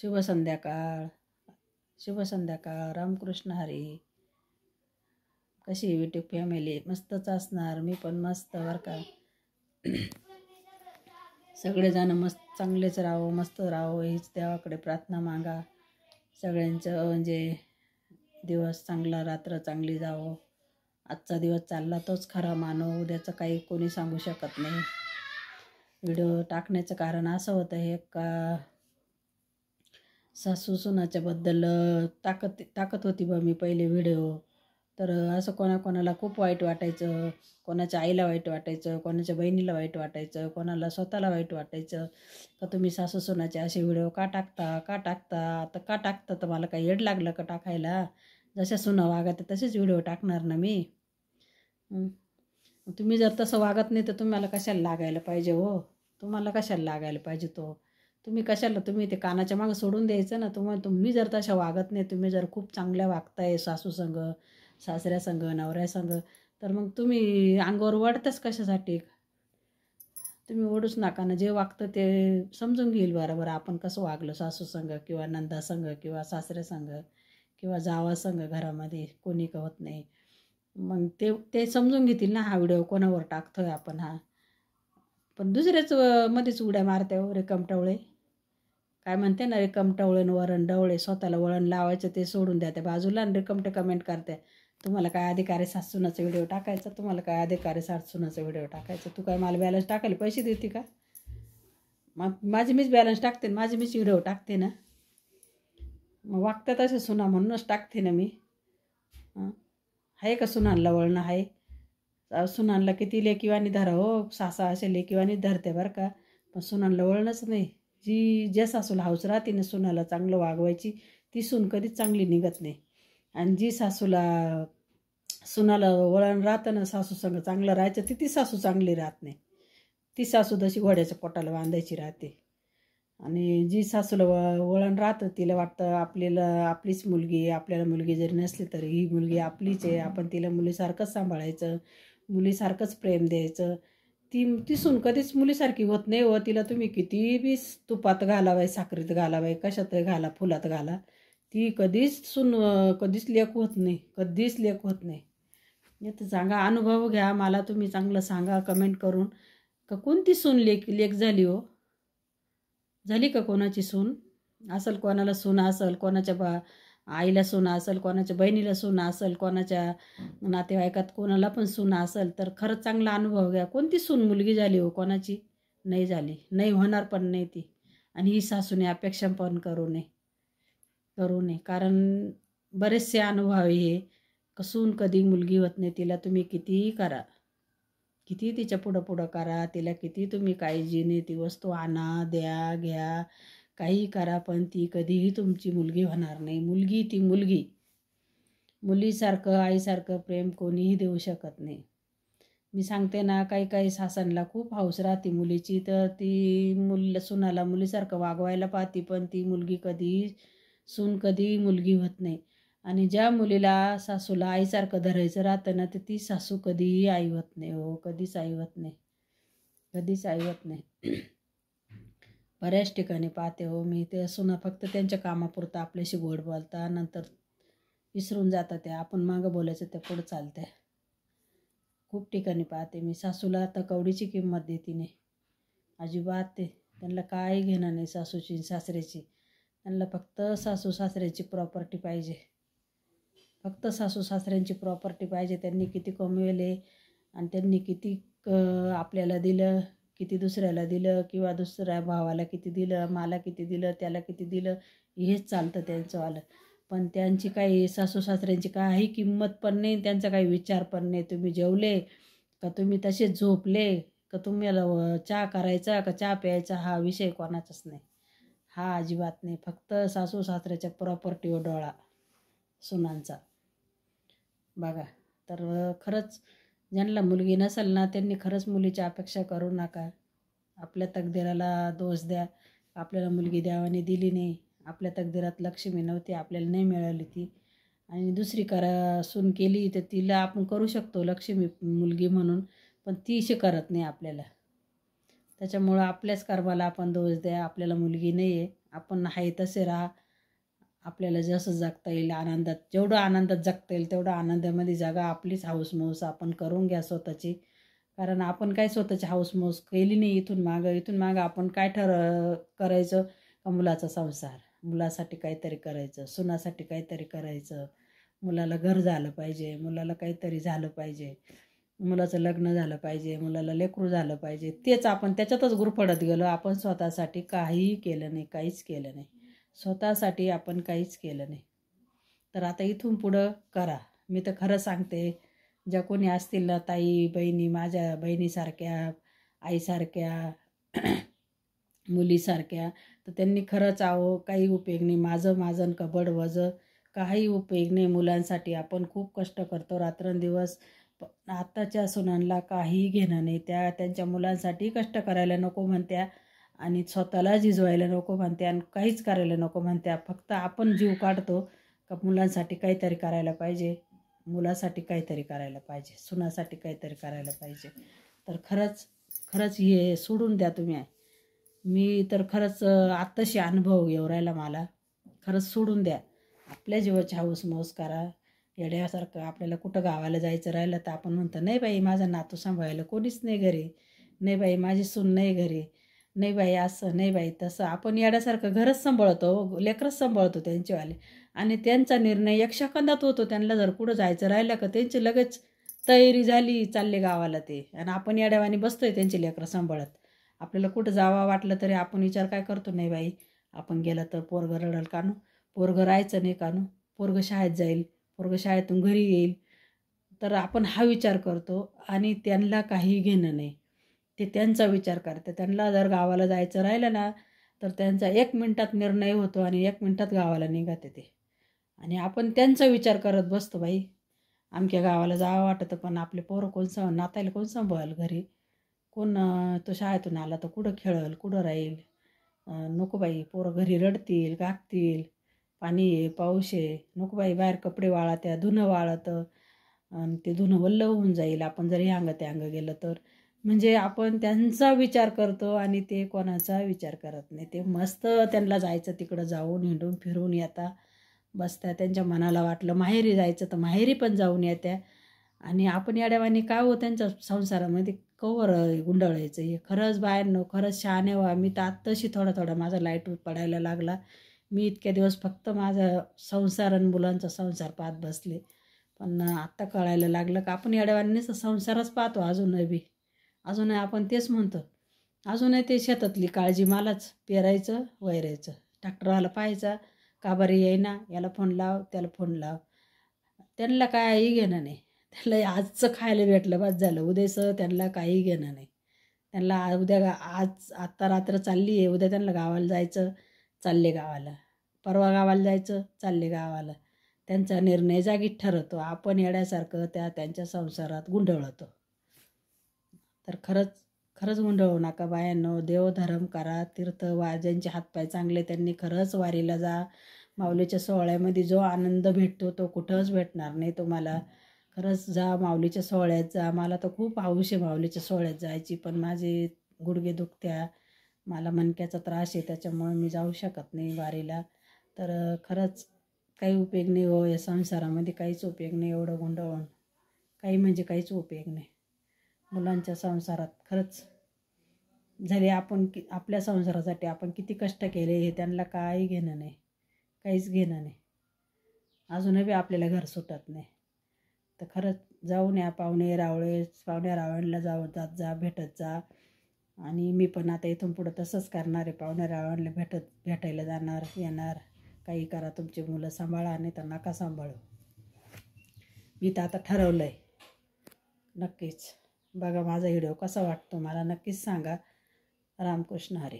शुभ संध्याकाळ. शुभ संध्याकाळ. रामकृष्ण हरी. कशी यूट्यूब फॅमिली? मस्तच असणार. मी पण मस्त बरं का. सगळेजण मस्त चांगलेच राहो, मस्त राहो हीच देवाकडे प्रार्थना मागा. सगळ्यांचं म्हणजे दिवस चांगला, रात्र चांगली जावो. आजचा दिवस चालला तोच खरा मानो, उद्याचं काही कोणी सांगू शकत नाही. व्हिडिओ टाकण्याचं कारण असं होतं हे का सासू सुनाच्या बद्दल टाकत होती बा मी पहिले व्हिडिओ. तर असं कोणाकोणाला खूप वाईट वाटायचं, कोणाच्या आईला वाईट वाटायचं, कोणाच्या बहिणीला वाईट वाटायचं, कोणाला स्वतःला वाईट वाटायचं का तुम्ही सासू सुनाचे असे व्हिडिओ का टाकता. आता का टाकता तर मला काही येड लागलं का टाकायला? जशा सुना वागत तसेच व्हिडिओ टाकणार ना मी. तुम्ही जर तसं वागत नाही तर तुम्हाला कशाला लागायला पाहिजे हो? तुम्हाला कशाला लागायला पाहिजे तुम्ही ते कानाच्या मागं सोडून द्यायचं ना. तुम्ही जर तशा वागत नाही, तुम्ही जर खूप चांगल्या वागताय सासू संग, सासऱ्या संग, नवऱ्या संग, तर मग तुम्ही अंगावर वढताच कशासाठी? तुम्ही ओढूच नका ना. जे वागतं ते समजून घेईल बरोबर आपण कसं वागलं सासू संग किंवा नंदा संग किंवा सासऱ्या संग किंवा जावा संग. घरामध्ये कोणी होत नाही. मग ते समजून घेतील ना हा व्हिडिओ कोणावर टाकतोय आपण हा. पण दुसऱ्याच मध्येच उड्या मारते हो रिकामटवळे. काय म्हणते ना, रिकामटवळे वरण डवळे. स्वतःला वळण लावायचं ते सोडून द्या त्या बाजूला आणि रिकामटे कमेंट करते. तुम्हाला काय अधिकार आहे सासूनाचा व्हिडिओ टाकायचा? तुम्हाला काय अधिकार आहे सासूनाचा व्हिडिओ टाकायचा? तू काय मला बॅलन्स टाकायला पैसे देते का? मग माझी मीच बॅलन्स टाकते, माझी मीच व्हिडिओ टाकते ना. मग वागतात असे सुना म्हणूनच टाकते ना मी. आहे का सुनांना वळणं? आहे. सुनांना किती लेकीवानी धरा हो. सासा असे लेकीवानी धरते बरं का, पण सुनांना वळणच नाही. ज्या सासूला हाऊस राहते ना सुनाला चांगलं वागवायची, ती सून कधीच चांगली निघत नाही. आणि जी सुनाला वळण राहतं ना सासू संग चांगलं राहायचं, ती सासू चांगली राहत नाही. ती सासू तशी घोड्याच्या पोटाला बांधायची राहते. आणि जी सासूला वळण राहतं तिला वाटतं आपलीच मुलगी आहे. आपल्याला मुलगी जरी नसली तरी ही मुलगी आपलीच आहे, आपण तिला मुलीसारखंच सांभाळायचं, मुलीसारखंच प्रेम द्यायचं. ती सून कधीच मुलीसारखी होत नाही हो. तिला तुम्ही किती बी तुपात घालावाय, साखरेत घालावाय, कशात घाला, फुलात घाला, ती कधीच लेक होत नाही. कधीच लेक होत नाही. तर सांगा, अनुभव घ्या मला तुम्ही, चांगलं सांगा कमेंट करून का कोणती सून लेक झाली हो? झाली का कोणाची सून? असेल कोणाला सून असेल, कोणाच्या आईला सून असेल, कोणाच्या बहिणीला सून असेल, कोणाच्या नातेवाईकात कोणाला पण सून असेल तर खरंच चांगला अनुभव घ्या. कोणती सून मुलगी झाली हो कोणाची? नाही झाली, नाही होणार पण नाही ती. आणि ही सासूने अपेक्षा पण करू नये. कारण बरेचसे अनुभव हे सून कधी मुलगी होत नाही. तिला तुम्ही कितीही करा, किती तिच्या पुढं करा, तिला किती तुम्ही काळजीने ती वस्तू आणा, द्या, घ्या, काही करा, पण ती कधीही तुमची मुलगी होणार नाही. मुलगी ती मुलगी. मुलीसारखं आईसारखं प्रेम कोणीही देऊ शकत नाही. मी सांगते ना, काही सासांना खूप हौस राहते मुलीची, तर ती सुनाला मुलीसारखं वागवायला पाहते, पण ती मुलगी सून कधीही मुलगी होत नाही. आणि ज्या मुलीला सासूला आईसारखं धरायचं राहतं ना, तर ती सासू कधीही आई होत नाही हो. कधीच आई होत नाही. कधीच आई होत नाही. बऱ्याच ठिकाणी पाहते हो मी, ते सुना फक्त त्यांच्या कामापुरतं आपल्याशी गोड बोलता, नंतर विसरून जातात. त्या आपण मागं बोलायचं त्या पुढं चालते. खूप ठिकाणी पाहते मी. सासूला आता कवडीची किंमत देते नाही अजिबात. त्यांना काय घेणं नाही सासूची सासऱ्याची. त्यांना फक्त सासू सासऱ्याची प्रॉपर्टी पाहिजे. फक्त सासू सासऱ्यांची प्रॉपर्टी पाहिजे. त्यांनी किती कमवले आणि त्यांनी किती आपल्याला दिलं, किती दुसऱ्याला दिलं, किंवा दुसऱ्या भावाला किती दिलं, मला किती दिलं, त्याला किती दिलं, हेच चालतं त्यांचंवालं. पण त्यांची काही सासू सासऱ्यांची काही किंमत पण नाही, त्यांचा काही विचार पण नाही. तुम्ही जेवले का, तुम्ही तसेच झोपले का, तुम्हाला चहा करायचा का चहा प्यायचा, हा विषय कोणाचाच नाही. हा अजिबात नाही. फक्त सासू सासऱ्याच्या प्रॉपर्टीवर डोळा सुनांचा. बघा, तर खरंच ज्यांना मुलगी नसेल ना, त्यांनी खरंच मुलीची अपेक्षा करू नका. आपल्या तकदीराला दोष द्या. आपल्याला मुलगी देवाने दिली नाही, आपल्या तकदीरात लक्ष्मी नव्हती, आपल्याला नाही मिळाली ती, आणि दुसरी सून केली तर तिला आपण करू शकतो लक्ष्मी मुलगी म्हणून, पण ती करत नाही आपल्याला. त्याच्यामुळं आपल्याच कर्माला आपण दोष द्या. आपल्याला मुलगी नाही आहे, आपण आहे तसे राहा. आपल्याला जसं जगता येईल आनंदात, जेवढं आनंदात जगता येईल तेवढं आनंदामध्ये जगा. आपलीच हाऊसमौस आपण करून घ्या स्वतःची. कारण आपण काय स्वतःची हाऊसमौस केली नाही इथून मागं आपण काय करायचं का मुलाचा संसार, मुलासाठी काहीतरी करायचं, सुनासाठी काहीतरी करायचं, मुलाला घर झालं पाहिजे, मुलाला काहीतरी झालं पाहिजे, मुलाचं लग्न झालं पाहिजे, मुलाला लेकरू झालं पाहिजे. तेच आपण त्याच्यातच गुरफडत गेलो. आपण स्वतःसाठी काहीही केलं नाही, काहीच केलं नाही. स्वतःसाठी आपण काहीच केलं नाही. तर आता इथून पुढं करा. मी तर खरं सांगते, ज्या कोणी असतील ना ताई बहिणी, माझ्या बहिणीसारख्या, आईसारख्या, मुलीसारख्या, तर त्यांनी खरंच काही उपयोग नाही. माझं कबड वजं काही उपयोग नाही. मुलांसाठी आपण खूप कष्ट करतो रात्रंदिवस. पण आत्ताच्या सुनांना काहीही घेणं नाही. त्यांच्या मुलांसाठी कष्ट करायला नको म्हणत्या आणि स्वतःला झिजवायला नको म्हणत्या आणि काहीच करायला नको म्हणत्या. फक्त आपण जीव काढतो का मुलांसाठी काहीतरी करायला पाहिजे, मुलासाठी काहीतरी करायला पाहिजे, सुनासाठी काहीतरी करायला पाहिजे. तर खरंच हे सोडून द्या तुम्ही. मी तर खरंच आत्ताशी अनुभव येऊ राहिला मला. खरंच सोडून द्या. आपल्या जीवाची हाऊसमौस करा. येड्यासारखं आपल्याला कुठं गावाला जायचं राहिलं तर आपण म्हणतो नाही बाई माझा नातू सांभाळायला कोणीच नाही घरी, नाही बाई माझी सून नाही घरी, नाही बाई असं, नाही बाई तसं. आपण येड्यासारखं घरच सांभाळतो, लेकरच सांभाळतो त्यांचेवाले. आणि त्यांचा निर्णय 1 सेकंदात होतो. त्यांना जर कुठं जायचं राहिलं का त्यांची लगेच तयारी झाली, चालले गावाला ते. आणि आपण येड्यावानी बसतोय त्यांची लेकरं सांभाळत. आपल्याला कुठं जावा वाटलं तरी आपण विचार काय करतो, नाही बाई आपण गेलं तर पोरगं रडल कानू, पोरगं राहायचं नाही कानू, पोरगं शाळेत जाईल, पोरगं शाळेतून घरी येईल. तर आपण हा विचार करतो आणि त्यांना काही घेणं नाही. ते त्यांचा विचार करते. त्यांना जर गावाला जायचं राहिलं ना तर त्यांचा 1 मिनिटात निर्णय होतो आणि 1 मिनिटात गावाला निघते ते. आणि आपण त्यांचा विचार करत बसतो, बाई आमच्या गावाला जावं वाटतं पण आपले पोरं नातायला कोण सांभाळेल घरी, कोण तो शाळेतून आला तर कुठं खेळेल, कुठं राहील. नको बाई पोरं घरी रडतील, गागतील, पाणी आहे, पाऊस आहे, नको बाई बाहेर कपडे वाळत्या, धुणं वाळतं आणि ते धुणं वल्लं होऊन जाईल आपण जर ह्यांग त्यांग गेलं तर. म्हणजे आपण त्यांचा विचार करतो आणि ते कोणाचा विचार करत नाही. ते मस्त त्यांना जायचं तिकडं जाऊन हिंडून फिरून येता बसत्या. त्यांच्या मनाला वाटलं माहेरी जायचं तर माहेरी पण जाऊन येत्या. आणि आपण याड्यावानी काय हो त्यांच्या संसारामध्ये कवर गुंडाळायचं. हे खरंच बाहेरनं खरंच शहाणे व्हा. मी तर आत्ताशी थोडा माझा लाईट पडायला लागला. मी इतक्या दिवस फक्त माझा संसार आणि मुलांचा संसार पाहत बसले. पण आत्ता कळायला लागलं का आपण याड्यावानीच संसारच पाहतो. अजूनही आपण तेच म्हणतो. अजूनही ते शेतातली काळजी मलाच, पेरायचं वैरायचं, ट्रॅक्टरवाला पाहायचा का बरं येईना, याला फोन लाव त्याला फोन लाव. त्यांना काही घेणं नाही. त्यांना आजचं खायला भेटलं बस झालं. उद्याचं त्यांना काही घेणं नाही. त्यांना आत्ता रात्र चालली आहे, उद्या त्यांना गावाला जायचं, चालले गावाला, परवा गावाला जायचं, चालले गावाला. त्यांचा निर्णय जागीच ठरवतो. आपण येण्यासारखं त्यांच्या संसारात गुंडळतो. तर खरंच गुंडळू नका बायांनो. देवधर्म करा, ज्यांचे हातपाय चांगले त्यांनी खरंच वारीला जा. माऊलीच्या सोहळ्यामध्ये जो आनंद भेटतो तो कुठंच भेटणार नाही तुम्हाला. खरंच जा, माऊलीच्या सोहळ्यात जा. मला तर खूप हौस आहे माऊलीच्या सोहळ्यात जायची, पण माझे गुडघे दुखत्या, मला मणक्याचा त्रास आहे, त्याच्यामुळे मी जाऊ शकत नाही वारीला. तर खरंच काही उपयोग नाही हो या संसारामध्ये, काहीच उपयोग नाही एवढं गुंडवून. काही म्हणजे काहीच उपयोग नाही. मुलांच्या संसारात खरंच झाले आपण आपल्या संसारासाठी आपण किती कष्ट केले हे त्यांना काही घेणं नाही, काहीच घेणं नाही. अजूनही आपल्याला घर सुटत नाही. तर खरंच जाऊन या पाहुण्या रावळ्यांना जात जा, भेटत जा. आणि मी पण आता इथून पुढं तसंच करणार आहे. पाहुण्या रावळ्यांना भेटायला जाणार, येणार. काही करा, तुमची मुलं सांभाळा नाही तर नका सांभाळू. मी तर आता ठरवलं आहे. नक्कीच बघा माझा व्हिडिओ कसा वाटतो मला नक्कीच सांगा. रामकृष्ण हरी.